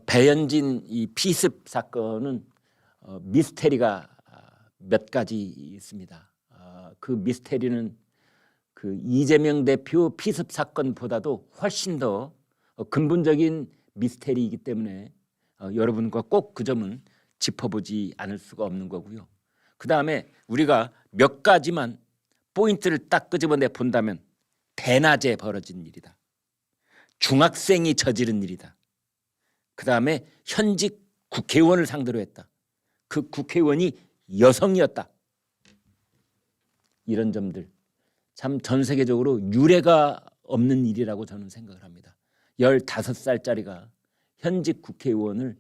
배현진 이 피습 사건은 미스테리가 몇 가지 있습니다. 그 미스테리는 그 이재명 대표 피습 사건보다도 훨씬 더 근본적인 미스테리이기 때문에 여러분과 꼭 그 점은 짚어보지 않을 수가 없는 거고요. 그 다음에 우리가 몇 가지만 포인트를 딱 끄집어내 본다면 대낮에 벌어진 일이다. 중학생이 저지른 일이다. 그 다음에 현직 국회의원을 상대로 했다. 그 국회의원이 여성이었다. 이런 점들 참 전 세계적으로 유례가 없는 일이라고 저는 생각을 합니다. 15살짜리가 현직 국회의원을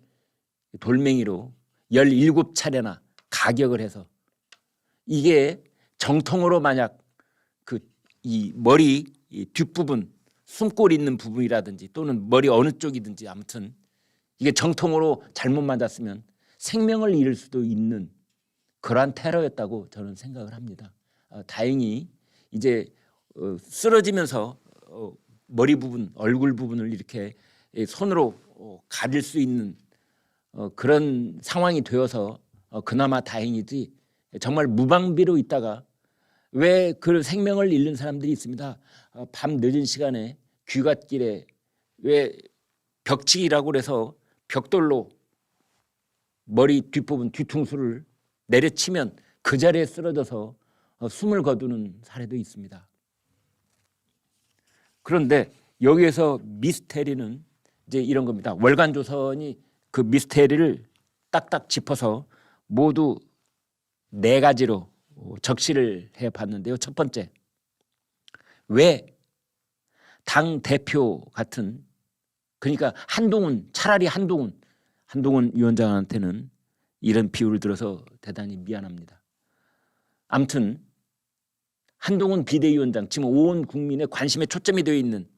돌멩이로 17차례나 가격을 해서 이게 정통으로 만약 그 이 머리 이 뒷부분 숨골 있는 부분이라든지 또는 머리 어느 쪽이든지 아무튼 이게 정통으로 잘못 맞았으면 생명을 잃을 수도 있는 그러한 테러였다고 저는 생각을 합니다. 다행히 이제 쓰러지면서 머리 부분, 얼굴 부분을 이렇게 손으로 가릴 수 있는 그런 상황이 되어서 그나마 다행이지 정말 무방비로 있다가 왜 그 생명을 잃는 사람들이 있습니다. 밤 늦은 시간에 귀갓길에 왜 벽치기라고 그래서 벽돌로 머리 뒷부분 뒤통수를 내려치면 그 자리에 쓰러져서 숨을 거두는 사례도 있습니다. 그런데 여기에서 미스테리는 이제 이런 겁니다. 월간조선이 그 미스테리를 딱딱 짚어서 모두 4가지로 적시를 해봤는데요. 첫 번째, 왜 당 대표 같은 그러니까 한동훈 차라리 한동훈 위원장한테는 이런 비유를 들어서 대단히 미안합니다. 아무튼 한동훈 비대위원장 지금 온 국민의 관심에 초점이 되어 있는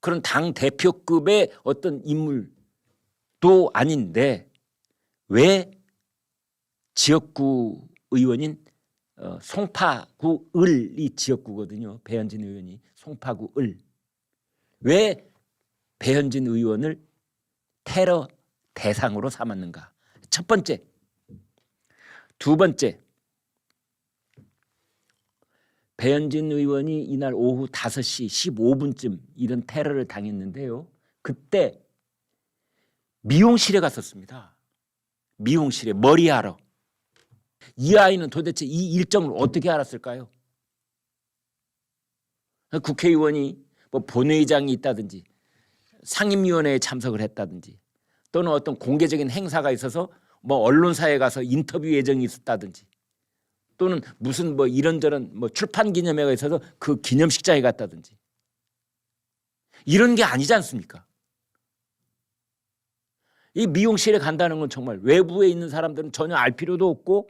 그런 당 대표급의 어떤 인물도 아닌데 왜 지역구 의원인 송파구 을이 지역구거든요. 배현진 의원이 송파구 을. 왜 배현진 의원을 테러 대상으로 삼았는가? 첫 번째. 두 번째. 배현진 의원이 이날 오후 5시 15분쯤 이런 테러를 당했는데요. 그때 미용실에 갔었습니다. 미용실에 머리하러. 이 아이는 도대체 이 일정을 어떻게 알았을까요? 국회의원이 뭐 본회의장이 있다든지 상임위원회에 참석을 했다든지 또는 어떤 공개적인 행사가 있어서 뭐 언론사에 가서 인터뷰 예정이 있었다든지 또는 무슨 뭐 이런저런 뭐 출판 기념회가 있어서 그 기념식장에 갔다든지 이런 게 아니지 않습니까? 이 미용실에 간다는 건 정말 외부에 있는 사람들은 전혀 알 필요도 없고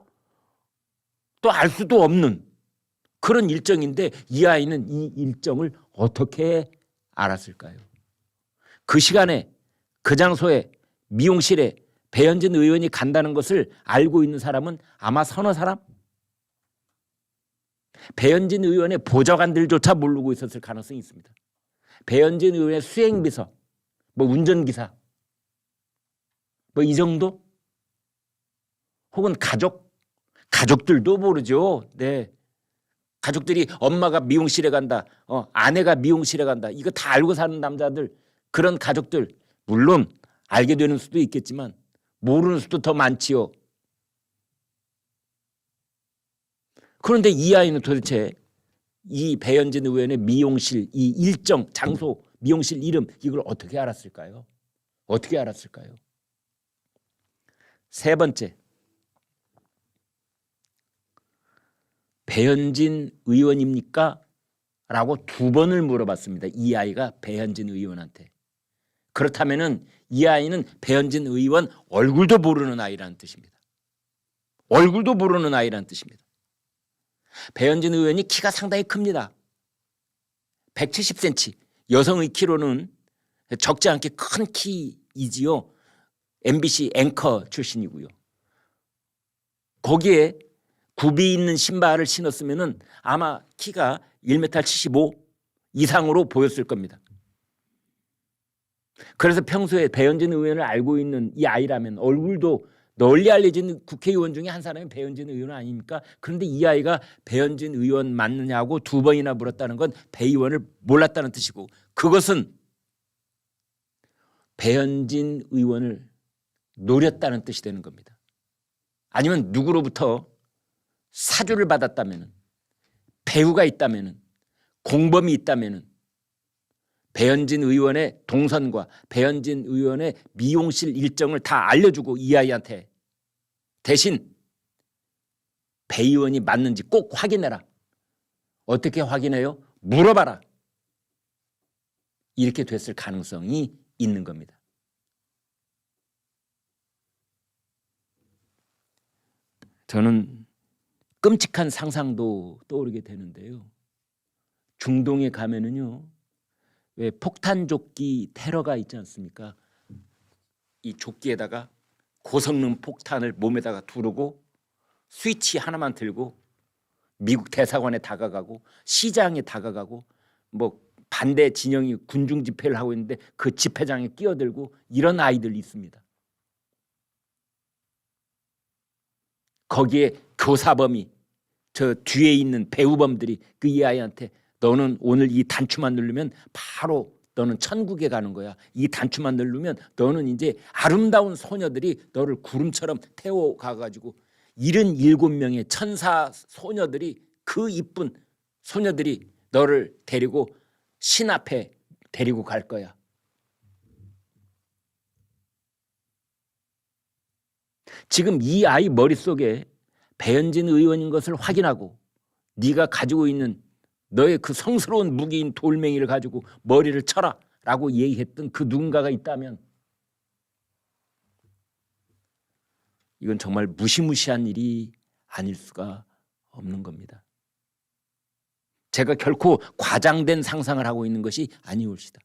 또 알 수도 없는 그런 일정인데 이 아이는 이 일정을 어떻게 알았을까요? 그 시간에 그 장소에 미용실에 배현진 의원이 간다는 것을 알고 있는 사람은 아마 서너 사람? 배현진 의원의 보좌관들조차 모르고 있었을 가능성이 있습니다. 배현진 의원의 수행비서, 뭐 운전기사, 뭐 이 정도? 혹은 가족들도 모르죠. 네, 가족들이 엄마가 미용실에 간다, 아내가 미용실에 간다. 이거 다 알고 사는 남자들, 그런 가족들 물론 알게 되는 수도 있겠지만 모르는 수도 더 많지요. 그런데 이 아이는 도대체 이 배현진 의원의 미용실 이 일정 장소 미용실 이름 이걸 어떻게 알았을까요? 어떻게 알았을까요? 세 번째, 배현진 의원입니까? 라고 2번을 물어봤습니다. 이 아이가 배현진 의원한테. 그렇다면은 이 아이는 배현진 의원 얼굴도 모르는 아이라는 뜻입니다. 얼굴도 모르는 아이라는 뜻입니다. 배현진 의원이 키가 상당히 큽니다. 170cm. 여성의 키로는 적지 않게 큰 키이지요. MBC 앵커 출신이고요. 거기에 굽이 있는 신발을 신었으면 아마 키가 1m 75 이상으로 보였을 겁니다. 그래서 평소에 배현진 의원을 알고 있는 이 아이라면 얼굴도 널리 알려진 국회의원 중에 한 사람이 배현진 의원 아닙니까? 그런데 이 아이가 배현진 의원 맞느냐고 두 번이나 물었다는 건 배 의원을 몰랐다는 뜻이고, 그것은 배현진 의원을 노렸다는 뜻이 되는 겁니다. 아니면 누구로부터 사주를 받았다면, 배우가 있다면, 공범이 있다면 배현진 의원의 동선과 배현진 의원의 미용실 일정을 다 알려주고 이 아이한테 대신 배 의원이 맞는지 꼭 확인해라. 어떻게 확인해요? 물어봐라. 이렇게 됐을 가능성이 있는 겁니다. 저는 끔찍한 상상도 떠오르게 되는데요. 중동에 가면은요, 왜 폭탄조끼 테러가 있지 않습니까? 이 조끼에다가 고성능 폭탄을 몸에다가 두르고 스위치 하나만 들고 미국 대사관에 다가가고 시장에 다가가고 뭐 반대 진영이 군중 집회를 하고 있는데 그 집회장에 끼어들고 이런 아이들이 있습니다. 거기에 교사범이 저 뒤에 있는 배우범들이 그 이 아이한테 너는 오늘 이 단추만 누르면 바로 너는 천국에 가는 거야. 이 단추만 누르면 너는 이제 아름다운 소녀들이 너를 구름처럼 태워가가지고 77명의 천사 소녀들이 그 이쁜 소녀들이 너를 데리고 신 앞에 데리고 갈 거야. 지금 이 아이 머릿속에 배현진 의원인 것을 확인하고 네가 가지고 있는 너의 그 성스러운 무기인 돌멩이를 가지고 머리를 쳐라 라고 얘기했던 그 누군가가 있다면 이건 정말 무시무시한 일이 아닐 수가 없는 겁니다. 제가 결코 과장된 상상을 하고 있는 것이 아니올시다.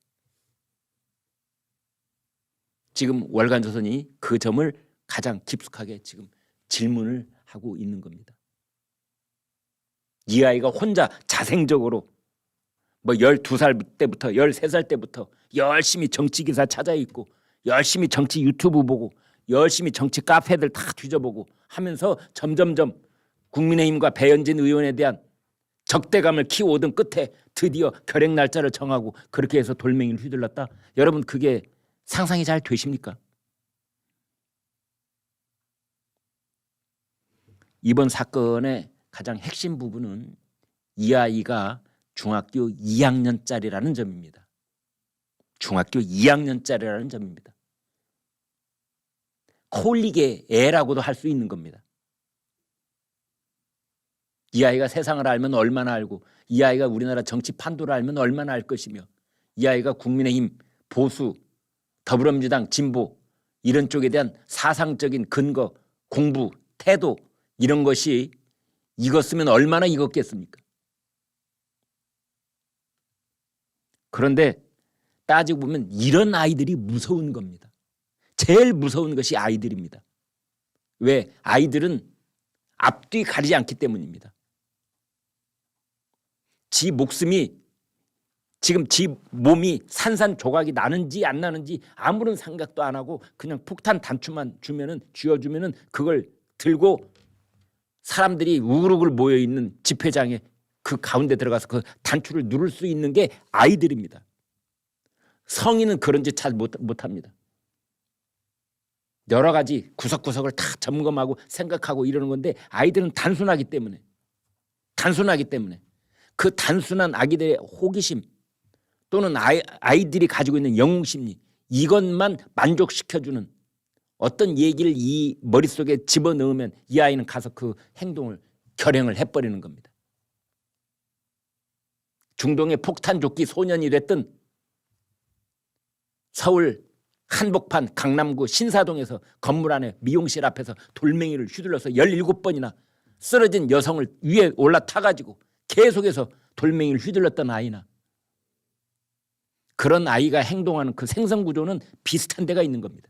지금 월간조선이 그 점을 가장 깊숙하게 지금 질문을 하고 있는 겁니다. 이 아이가 혼자 자생적으로 뭐 12살 때부터 13살 때부터 열심히 정치 기사 찾아 읽고 열심히 정치 유튜브 보고 열심히 정치 카페들 다 뒤져보고 하면서 점점점 국민의힘과 배현진 의원에 대한 적대감을 키워오던 끝에 드디어 결핵 날짜를 정하고 그렇게 해서 돌멩이를 휘둘렀다. 여러분 그게 상상이 잘 되십니까? 이번 사건의 가장 핵심 부분은 이 아이가 중학교 2학년짜리라는 점입니다. 중학교 2학년짜리라는 점입니다. 콜리게 애라고도 할 수 있는 겁니다. 이 아이가 세상을 알면 얼마나 알고 이 아이가 우리나라 정치 판도를 알면 얼마나 알 것이며 이 아이가 국민의힘, 보수, 더불어민주당, 진보 이런 쪽에 대한 사상적인 근거, 공부, 태도 이런 것이 익었으면 얼마나 익었겠습니까? 그런데 따지고 보면 이런 아이들이 무서운 겁니다. 제일 무서운 것이 아이들입니다. 왜? 아이들은 앞뒤 가리지 않기 때문입니다. 지 목숨이 지금 지 몸이 산산조각이 나는지 안 나는지 아무런 생각도 안 하고 그냥 폭탄 단추만 주면은 쥐어주면은 그걸 들고 사람들이 우글우글 모여 있는 집회장에 그 가운데 들어가서 그 단추를 누를 수 있는 게 아이들입니다. 성인은 그런 짓 잘 못합니다. 여러 가지 구석구석을 다 점검하고 생각하고 이러는 건데 아이들은 단순하기 때문에 그 단순한 아기들의 호기심 또는 아이들이 가지고 있는 영웅심리 이것만 만족시켜주는 어떤 얘기를 이 머릿속에 집어넣으면 이 아이는 가서 그 행동을 결행을 해버리는 겁니다. 중동의 폭탄조끼 소년이 됐든 서울 한복판 강남구 신사동에서 건물 안에 미용실 앞에서 돌멩이를 휘둘러서 17번이나 쓰러진 여성을 위에 올라타가지고 계속해서 돌멩이를 휘둘렀던 아이나 그런 아이가 행동하는 그 생성구조는 비슷한 데가 있는 겁니다.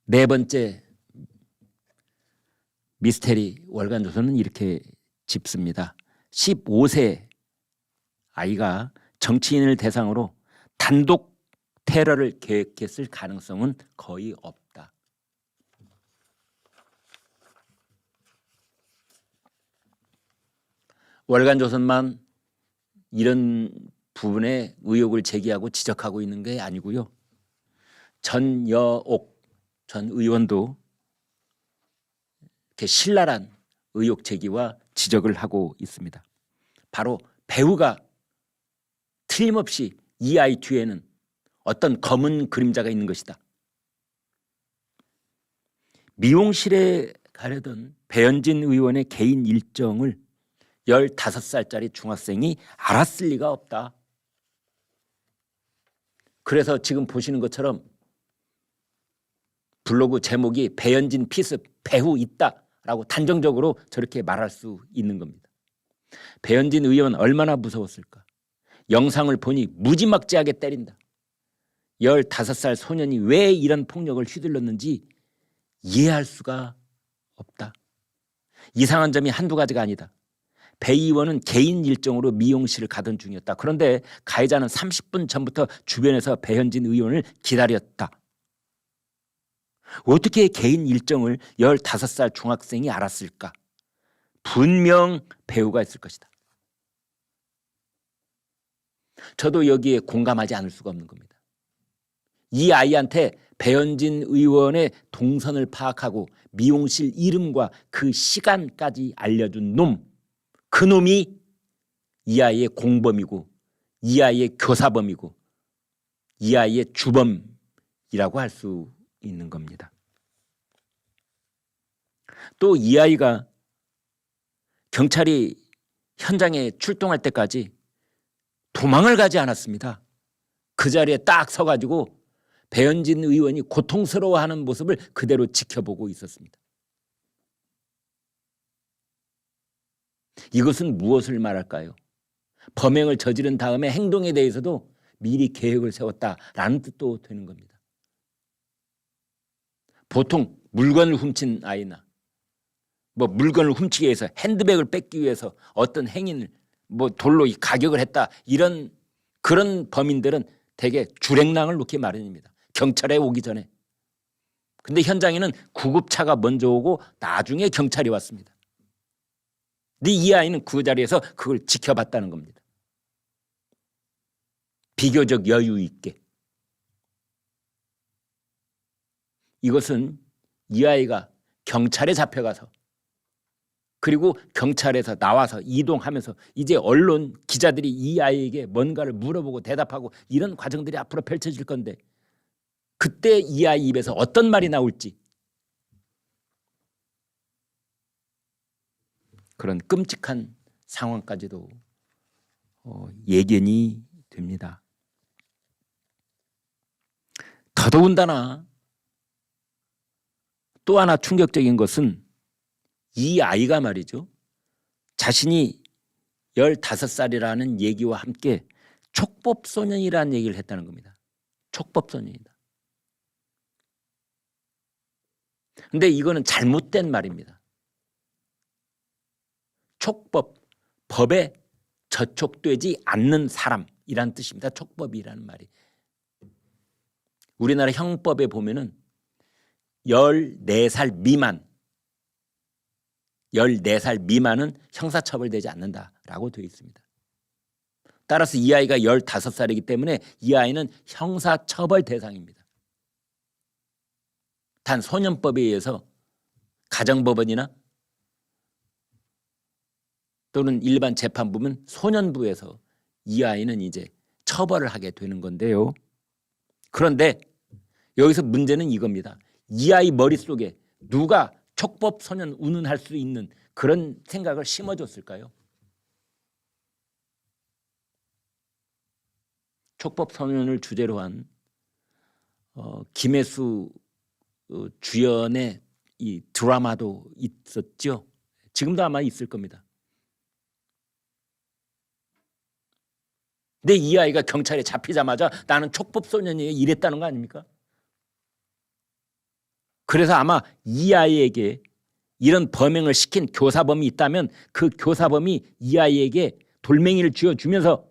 네 번째 미스테리 월간조선은 이렇게 짚습니다. 15세 아이가 정치인을 대상으로 단독 테러를 계획했을 가능성은 거의 없다. 월간조선만 이런 부분에 의혹을 제기하고 지적하고 있는 게 아니고요. 전여옥 전 의원도 이렇게 신랄한 의혹 제기와 지적을 하고 있습니다. 바로 배우가 틀림없이 이 아이 뒤에는 어떤 검은 그림자가 있는 것이다. 미용실에 가려던 배현진 의원의 개인 일정을 15살짜리 중학생이 알았을 리가 없다. 그래서 지금 보시는 것처럼 블로그 제목이 배현진 피습 배후 있다라고 단정적으로 저렇게 말할 수 있는 겁니다. 배현진 의원 얼마나 무서웠을까. 영상을 보니 무지막지하게 때린다. 15살 소년이 왜 이런 폭력을 휘둘렀는지 이해할 수가 없다. 이상한 점이 한두 가지가 아니다. 배 의원은 개인 일정으로 미용실을 가던 중이었다. 그런데 가해자는 30분 전부터 주변에서 배현진 의원을 기다렸다. 어떻게 개인 일정을 15살 중학생이 알았을까? 분명 배우가 있을 것이다. 저도 여기에 공감하지 않을 수가 없는 겁니다. 이 아이한테 배현진 의원의 동선을 파악하고 미용실 이름과 그 시간까지 알려준 놈, 그 놈이 이 아이의 공범이고 이 아이의 교사범이고 이 아이의 주범이라고 할 수 있는 겁니다. 또 이 아이가 경찰이 현장에 출동할 때까지 도망을 가지 않았습니다. 그 자리에 딱 서가지고 배현진 의원이 고통스러워하는 모습을 그대로 지켜보고 있었습니다. 이것은 무엇을 말할까요? 범행을 저지른 다음에 행동에 대해서도 미리 계획을 세웠다라는 뜻도 되는 겁니다. 보통 물건을 훔친 아이나 물건을 훔치기 위해서 핸드백을 뺏기 위해서 어떤 행위를 돌로 가격을 했다 이런 그런 범인들은 대개 주랭랑을 놓기 마련입니다. 경찰에 오기 전에. 근데 현장에는 구급차가 먼저 오고 나중에 경찰이 왔습니다. 근데 이 아이는 그 자리에서 그걸 지켜봤다는 겁니다. 비교적 여유 있게. 이것은 이 아이가 경찰에 잡혀가서 그리고 경찰에서 나와서 이동하면서 이제 언론 기자들이 이 아이에게 뭔가를 물어보고 대답하고 이런 과정들이 앞으로 펼쳐질 건데 그때 이 아이 입에서 어떤 말이 나올지 그런 끔찍한 상황까지도 예견이 됩니다. 더더군다나 또 하나 충격적인 것은 이 아이가 말이죠. 자신이 15살이라는 얘기와 함께 촉법소년이라는 얘기를 했다는 겁니다. 촉법소년이다. 근데 이거는 잘못된 말입니다. 촉법, 법에 저촉되지 않는 사람이란 뜻입니다. 촉법이라는 말이. 우리나라 형법에 보면은 14살 미만 14살 미만은 형사처벌되지 않는다라고 되어 있습니다. 따라서 이 아이가 15살이기 때문에 이 아이는 형사처벌 대상입니다. 단 소년법에 의해서 가정법원이나 또는 일반 재판부면 소년부에서 이 아이는 이제 처벌을 하게 되는 건데요. 그런데 여기서 문제는 이겁니다. 이 아이 머릿속에 누가 촉법 소년 운운할 수 있는 그런 생각을 심어줬을까요? 촉법 소년을 주제로 한 김혜수 주연의 이 드라마도 있었죠. 지금도 아마 있을 겁니다. 근데 이 아이가 경찰에 잡히자마자 나는 촉법 소년이에요 이랬다는 거 아닙니까? 그래서 아마 이 아이에게 이런 범행을 시킨 교사범이 있다면 그 교사범이 이 아이에게 돌멩이를 쥐어주면서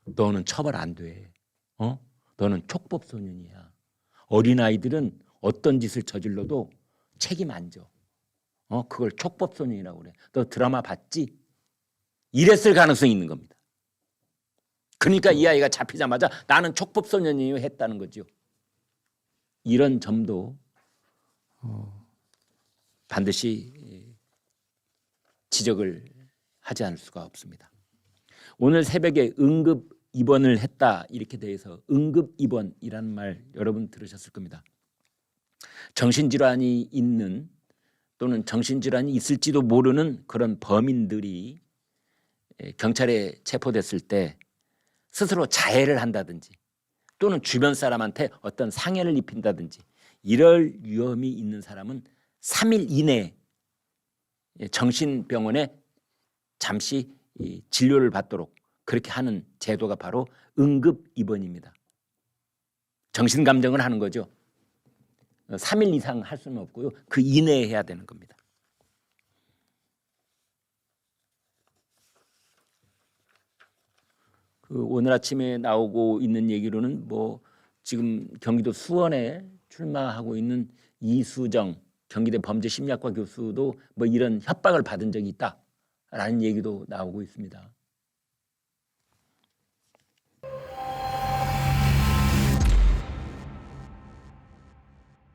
너는 처벌 안 돼. 너는 촉법 소년이야. 어린아이들은 어떤 짓을 저질러도 책임 안 져. 그걸 촉법 소년이라고 그래. 너 드라마 봤지? 이랬을 가능성이 있는 겁니다. 그러니까 이 아이가 잡히자마자 나는 촉법 소년이에요 했다는 거죠. 이런 점도 반드시 지적을 하지 않을 수가 없습니다. 오늘 새벽에 응급 입원을 했다 이렇게 돼서 응급 입원이라는 말 여러분 들으셨을 겁니다. 정신질환이 있는 또는 정신질환이 있을지도 모르는 그런 범인들이 경찰에 체포됐을 때 스스로 자해를 한다든지 또는 주변 사람한테 어떤 상해를 입힌다든지 이럴 위험이 있는 사람은 3일 이내에 정신병원에 잠시 진료를 받도록 그렇게 하는 제도가 바로 응급 입원입니다. 정신감정을 하는 거죠. 3일 이상 할 수는 없고요. 그 이내에 해야 되는 겁니다. 오늘 아침에 나오고 있는 얘기로는 지금 경기도 수원에 출마하고 있는 이수정 경기대 범죄심리학과 교수도 이런 협박을 받은 적이 있다라는 얘기도 나오고 있습니다.